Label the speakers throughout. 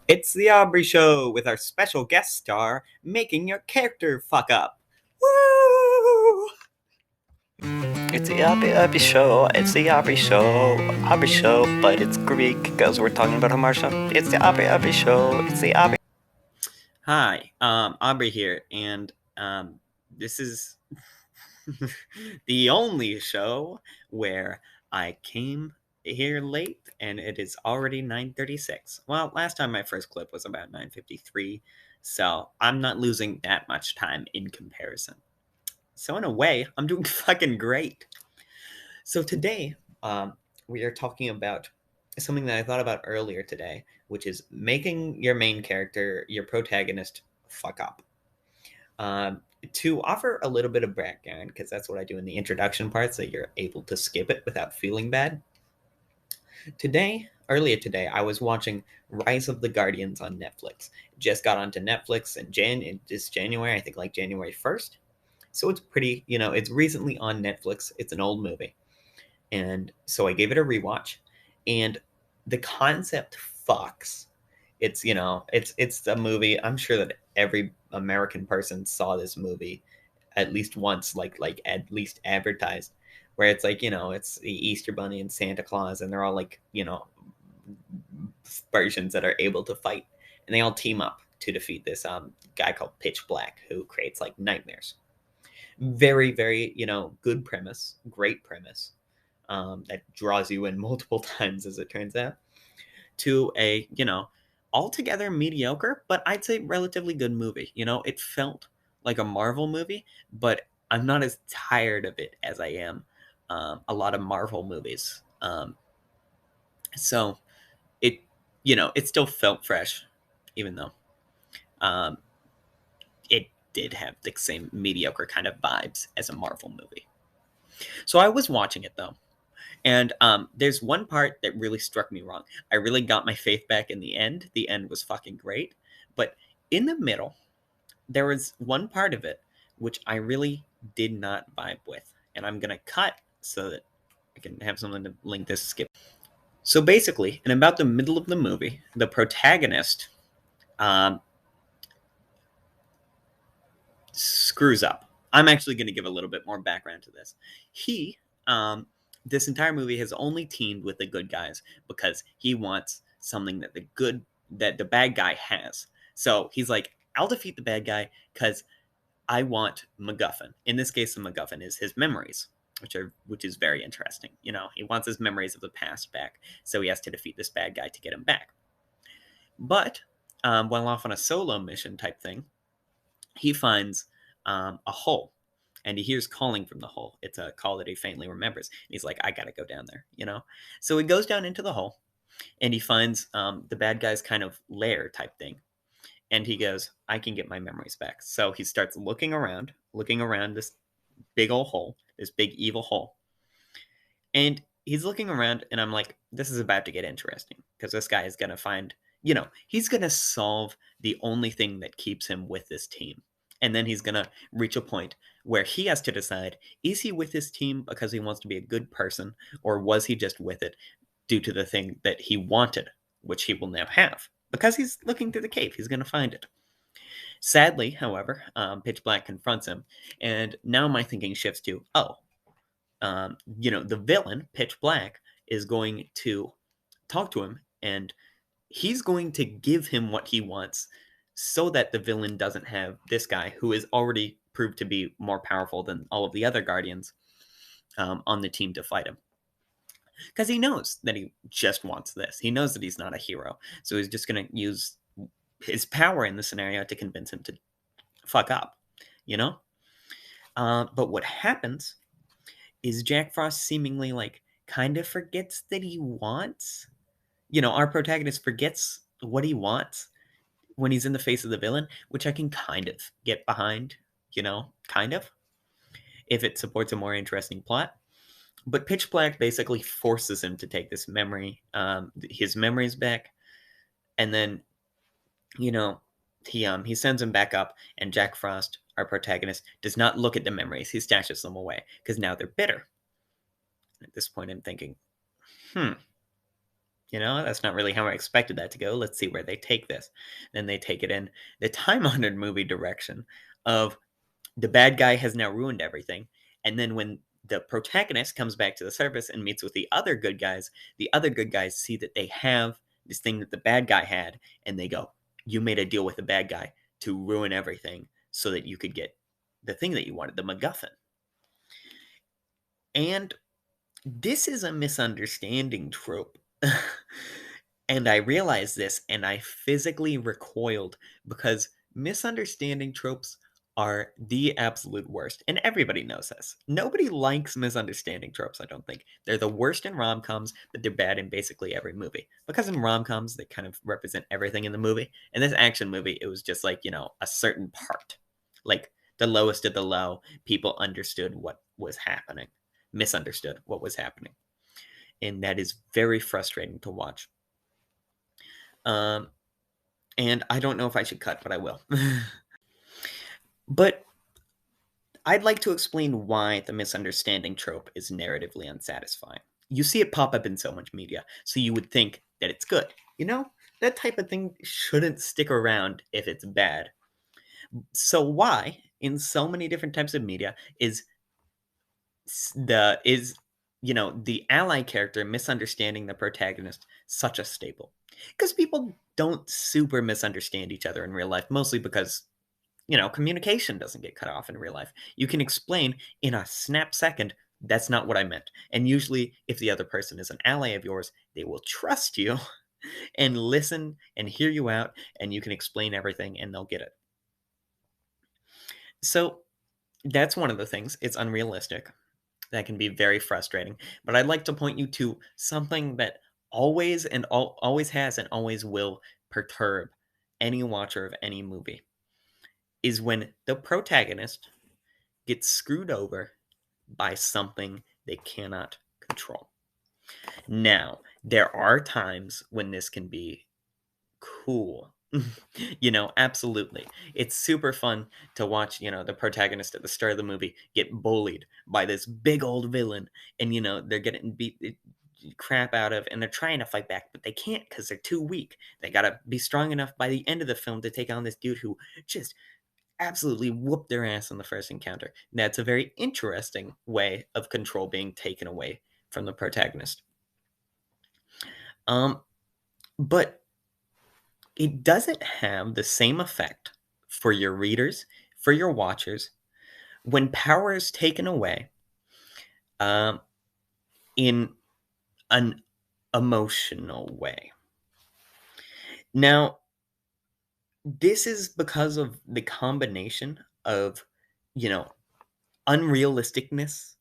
Speaker 1: It's the Aubrey Show with our special guest star making your character fuck up. Woo!
Speaker 2: It's the Aubrey show. It's the Aubrey show. Aubrey show, but it's Greek because we're talking about Homar show. It's the Aubrey show. It's the Aubrey.
Speaker 1: Hi, Aubrey here, and this is the only show where I came here late, and it is already 9:36. Well, last time my first clip was about 9:53, so I'm not losing that much time in comparison. So in a way, I'm doing fucking great. So today, we are talking about something that I thought about earlier today, which is making your main character, your protagonist, fuck up. To offer a little bit of background, because that's what I do in the introduction part, so you're able to skip it without feeling bad. Earlier today, I was watching Rise of the Guardians on Netflix. It just got onto Netflix in this January, I think like January 1st. So it's pretty, it's recently on Netflix. It's an old movie. And so I gave it a rewatch, and the concept fucks. It's a movie. I'm sure that every American person saw this movie at least once, like at least advertised, where it's like, it's the Easter Bunny and Santa Claus, and they're all like, versions that are able to fight, and they all team up to defeat this guy called Pitch Black, who creates like nightmares. Very, very, good premise, great premise, that draws you in multiple times, as it turns out, to a, altogether mediocre, but I'd say relatively good movie. It felt like a Marvel movie, but I'm not as tired of it as I am a lot of Marvel movies. So it, it still felt fresh, even though um, it did have the same mediocre kind of vibes as a Marvel movie. So I was watching it though. And there's one part that really struck me wrong. I really got my faith back in the end. The end was fucking great. But in the middle, there was one part of it which I really did not vibe with. And I'm going to cut so that I can have something to link this skip. So basically, in about the middle of the movie, the protagonist um, screws up. I'm actually going to give a little bit more background to this. He, this entire movie has only teamed with the good guys because he wants something that the bad guy has. So he's like, I'll defeat the bad guy because I want MacGuffin. In this case, the MacGuffin is his memories, which is very interesting. He wants his memories of the past back, so he has to defeat this bad guy to get him back. But while off on a solo mission type thing, he finds a hole, and he hears calling from the hole. It's a call that he faintly remembers. And he's like, I gotta go down there. So he goes down into the hole, and he finds the bad guy's kind of lair type thing. And he goes, I can get my memories back. So he starts looking around this big old hole, this big evil hole. And he's looking around, and I'm like, this is about to get interesting because this guy is going to find, he's going to solve the only thing that keeps him with this team. And then he's going to reach a point where he has to decide, is he with this team because he wants to be a good person, or was he just with it due to the thing that he wanted, which he will now have? Because he's looking through the cave, he's going to find it. Sadly, however, Pitch Black confronts him, and now my thinking shifts to, the villain, Pitch Black, is going to talk to him, and he's going to give him what he wants so that the villain doesn't have this guy, who is already proved to be more powerful than all of the other Guardians, on the team to fight him. Because he knows that he just wants this. He knows that he's not a hero. So he's just going to use his power in the scenario to convince him to fuck up, you know? But what happens is Jack Frost seemingly like kind of forgets that he wants. Our protagonist forgets what he wants when he's in the face of the villain, which I can kind of get behind, kind of, if it supports a more interesting plot. But Pitch Black basically forces him to take this his memories back, and then, you know, he sends him back up, and Jack Frost, our protagonist, does not look at the memories. He stashes them away because now they're bitter. At this point, I'm thinking, hmm, That's not really how I expected that to go. Let's see where they take this. Then they take it in the time-honored movie direction of the bad guy has now ruined everything. And then when the protagonist comes back to the surface and meets with the other good guys see that they have this thing that the bad guy had, and they go, "You made a deal with the bad guy to ruin everything so that you could get the thing that you wanted, the MacGuffin." And this is a misunderstanding trope. And I realized this and I physically recoiled because misunderstanding tropes are the absolute worst. And everybody knows this. Nobody likes misunderstanding tropes, I don't think. They're the worst in rom coms, but they're bad in basically every movie. Because in rom coms, they kind of represent everything in the movie. In this action movie, it was just like, a certain part. Like the lowest of the low, people understood what was happening, misunderstood what was happening. And that is very frustrating to watch. And I don't know if I should cut, but I will. But I'd like to explain why the misunderstanding trope is narratively unsatisfying. You see it pop up in so much media, so you would think that it's good. That type of thing shouldn't stick around if it's bad. So why, in so many different types of media, is the ally character misunderstanding the protagonist such a staple? Because people don't super misunderstand each other in real life, mostly because communication doesn't get cut off in real life. You can explain in a snap second, that's not what I meant. And usually, if the other person is an ally of yours, they will trust you and listen and hear you out, and you can explain everything and they'll get it. So that's one of the things. It's unrealistic. That can be very frustrating. But I'd like to point you to something that always has and always will perturb any watcher of any movie is when the protagonist gets screwed over by something they cannot control. Now, there are times when this can be cool. Absolutely. It's super fun to watch, the protagonist at the start of the movie get bullied by this big old villain, and, they're getting beat crap out of, and they're trying to fight back, but they can't because they're too weak. They gotta be strong enough by the end of the film to take on this dude who just absolutely whooped their ass on the first encounter. That's a very interesting way of control being taken away from the protagonist. But it doesn't have the same effect for your readers, for your watchers, when power is taken away in an emotional way. Now, this is because of the combination of, unrealisticness,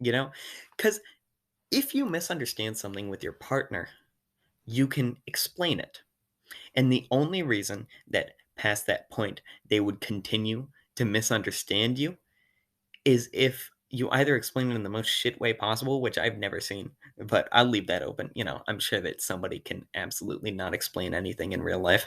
Speaker 1: because if you misunderstand something with your partner, you can explain it. And the only reason that past that point they would continue to misunderstand you is if you either explain it in the most shit way possible, which I've never seen, but I'll leave that open. I'm sure that somebody can absolutely not explain anything in real life.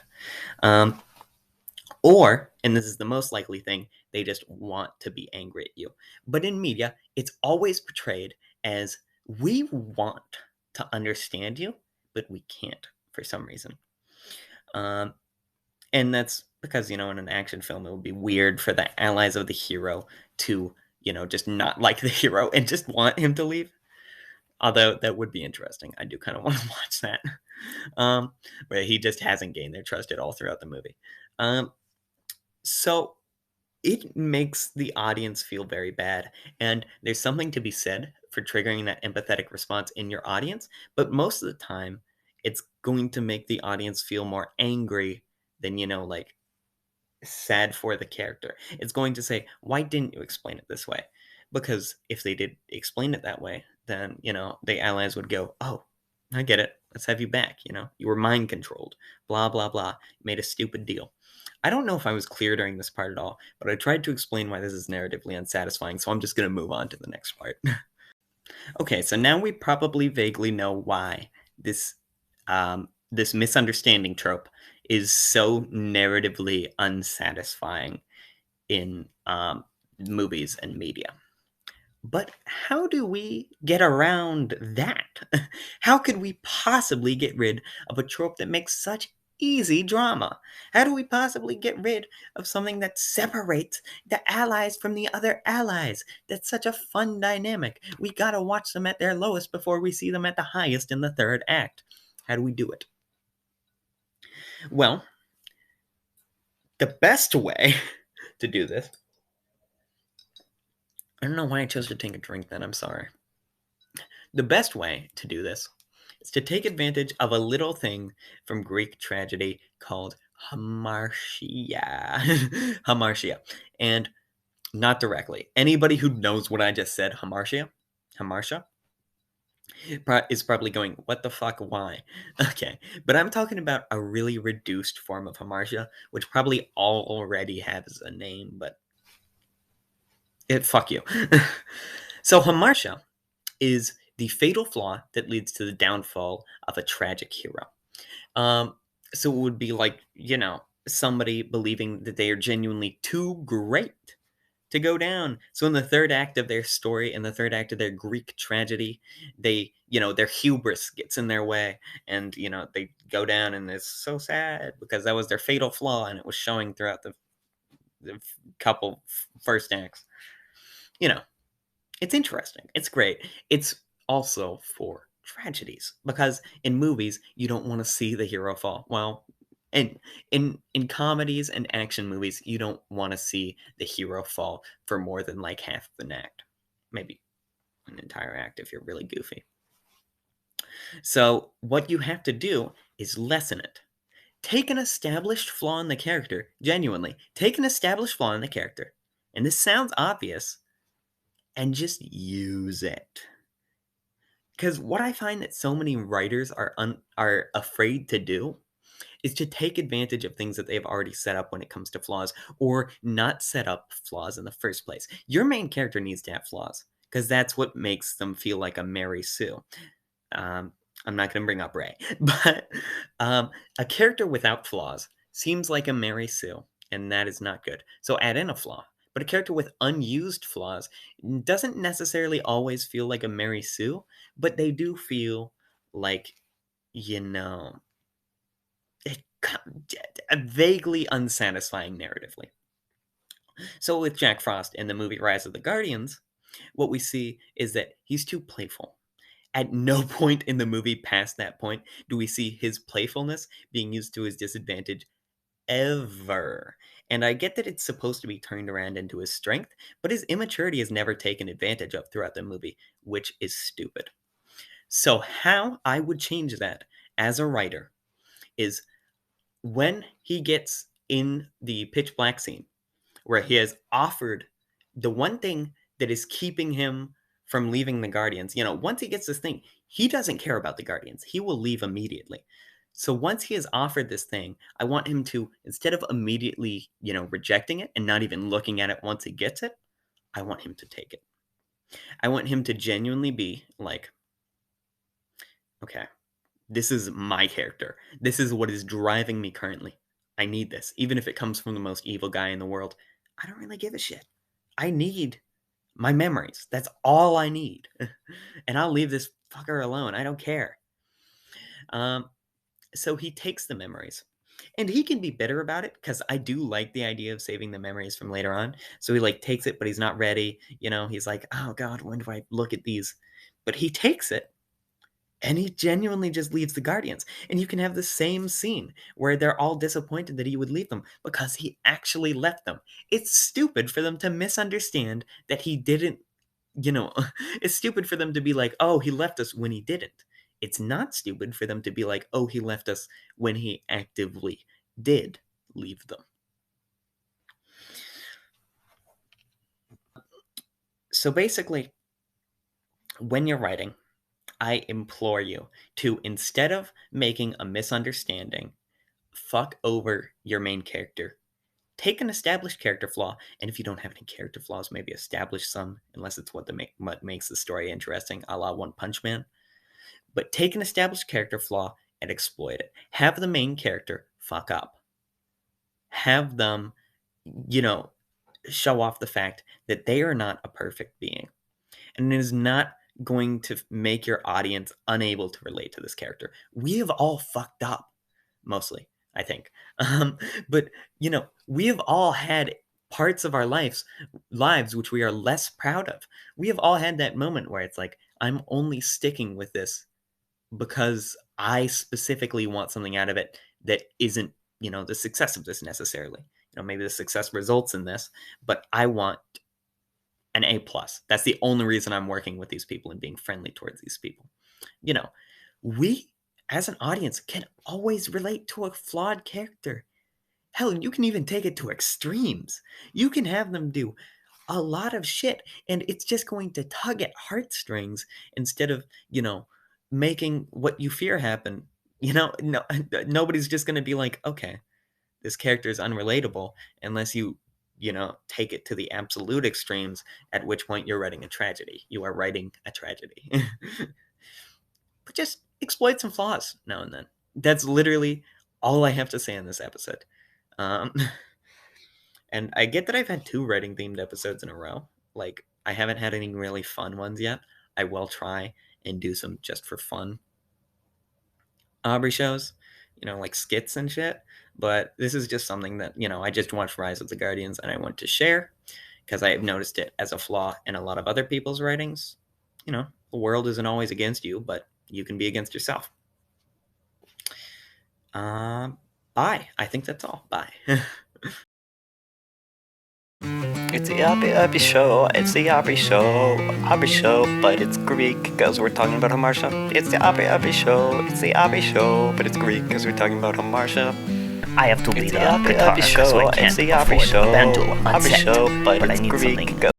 Speaker 1: Or, and this is the most likely thing, they just want to be angry at you. But in media, it's always portrayed as we want to understand you, but we can't for some reason. And that's because, in an action film, it would be weird for the allies of the hero to, just not like the hero and just want him to leave. Although that would be interesting. I do kind of want to watch that. Where he just hasn't gained their trust at all throughout the movie. So it makes the audience feel very bad. And there's something to be said for triggering that empathetic response in your audience. But most of the time, it's going to make the audience feel more angry than, like sad for the character. It's going to say, why didn't you explain it this way? Because if they did explain it that way, then, the allies would go, oh, I get it. Let's have you back. You were mind controlled, blah, blah, blah. You made a stupid deal. I don't know if I was clear during this part at all, but I tried to explain why this is narratively unsatisfying, so I'm just going to move on to the next part. Okay, so now we probably vaguely know why this misunderstanding trope is so narratively unsatisfying in movies and media. But how do we get around that? How could we possibly get rid of a trope that makes such easy drama? How do we possibly get rid of something that separates the allies from the other allies? That's such a fun dynamic. We gotta watch them at their lowest before we see them at the highest in the third act. How do we do it? Well, the best way to do this. I don't know why I chose to take a drink then, I'm sorry. The best way to do this is to take advantage of a little thing from Greek tragedy called hamartia. Hamartia. And not directly. Anybody who knows what I just said, hamartia, is probably going, what the fuck, why? Okay, but I'm talking about a really reduced form of hamartia, which probably already has a name, but fuck you. So hamartia is the fatal flaw that leads to the downfall of a tragic hero. Um, so it would be like, somebody believing that they are genuinely too great to go down. So in the third act of their story, in the third act of their Greek tragedy, their hubris gets in their way, and they go down, and it's so sad because that was their fatal flaw, and it was showing throughout the couple first acts. It's interesting. It's great. It's also for tragedies because in movies you don't want to see the hero fall. Well, and in comedies and action movies you don't want to see the hero fall for more than like half of an act. Maybe an entire act if you're really goofy. So, what you have to do is lessen it. Take an established flaw in the character, genuinely. Take an established flaw in the character. And this sounds obvious, and just use it. Because what I find that so many writers are afraid to do is to take advantage of things that they've already set up when it comes to flaws, or not set up flaws in the first place. Your main character needs to have flaws because that's what makes them feel like a Mary Sue. I'm not going to bring up Ray, but a character without flaws seems like a Mary Sue, and that is not good. So add in a flaw. But a character with unused flaws doesn't necessarily always feel like a Mary Sue, but they do feel like, vaguely unsatisfying narratively. So with Jack Frost in the movie Rise of the Guardians, what we see is that he's too playful. At no point in the movie past that point do we see his playfulness being used to his disadvantage ever. And I get that it's supposed to be turned around into his strength, but his immaturity is never taken advantage of throughout the movie, which is stupid. So, how I would change that as a writer is when he gets in the pitch black scene, where he has offered the one thing that is keeping him from leaving the Guardians. Once he gets this thing, he doesn't care about the Guardians. He will leave immediately. So once he has offered this thing, I want him to, instead of immediately, rejecting it and not even looking at it once he gets it, I want him to take it. I want him to genuinely be like, okay, this is my character. This is what is driving me currently. I need this. Even if it comes from the most evil guy in the world, I don't really give a shit. I need my memories. That's all I need. And I'll leave this fucker alone. I don't care. So he takes the memories. And he can be bitter about it because I do like the idea of saving the memories from later on. So he takes it, but he's not ready. He's like, oh God, when do I look at these? But he takes it and he genuinely just leaves the Guardians. And you can have the same scene where they're all disappointed that he would leave them because he actually left them. It's stupid for them to misunderstand that he didn't, it's stupid for them to be like, oh, he left us when he didn't. It's not stupid for them to be like, oh, he left us when he actively did leave them. So basically, when you're writing, I implore you to, instead of making a misunderstanding fuck over your main character, take an established character flaw, and if you don't have any character flaws, maybe establish some, unless it's what makes the story interesting, a la One Punch Man. But take an established character flaw and exploit it. Have the main character fuck up. Have them, show off the fact that they are not a perfect being. and it is not going to make your audience unable to relate to this character. We have all fucked up, mostly, I think. But we have all had parts of our lives which we are less proud of. We have all had that moment where it's like, I'm only sticking with this because I specifically want something out of it that isn't, the success of this necessarily. Maybe the success results in this, but I want an A plus. That's the only reason I'm working with these people and being friendly towards these people. We as an audience can always relate to a flawed character. Hell, you can even take it to extremes. You can have them do a lot of shit, and it's just going to tug at heartstrings instead of, making what you fear happen. No, nobody's just going to be like, okay, this character is unrelatable unless you take it to the absolute extremes, at which point you're writing a tragedy. You are writing a tragedy. But just exploit some flaws now and then. That's literally all I have to say in this episode. And I get that I've had 2 writing themed episodes in a row. Like, I haven't had any really fun ones yet. I will try and do some just for fun Aubrey shows, like skits and shit. But this is just something that, I just watched Rise of the Guardians and I want to share because I have noticed it as a flaw in a lot of other people's writings. The world isn't always against you, but you can be against yourself. Bye. I think that's all. Bye.
Speaker 2: It's the Aubrey show. It's the Aubrey show. Aubrey show, but it's Greek because we're talking about Hamartia. It's the Aubrey show. It's the Aubrey show, but it's Greek because we're talking about Hamartia.
Speaker 3: I have to lead
Speaker 2: It's the
Speaker 3: a guitar
Speaker 2: Aubrey show.
Speaker 3: so I
Speaker 2: It's
Speaker 3: can't
Speaker 2: the Aubrey
Speaker 3: afford
Speaker 2: show.
Speaker 3: a band on
Speaker 2: Aubrey
Speaker 3: set,
Speaker 2: show, but
Speaker 3: I
Speaker 2: it's
Speaker 3: need
Speaker 2: Greek
Speaker 3: something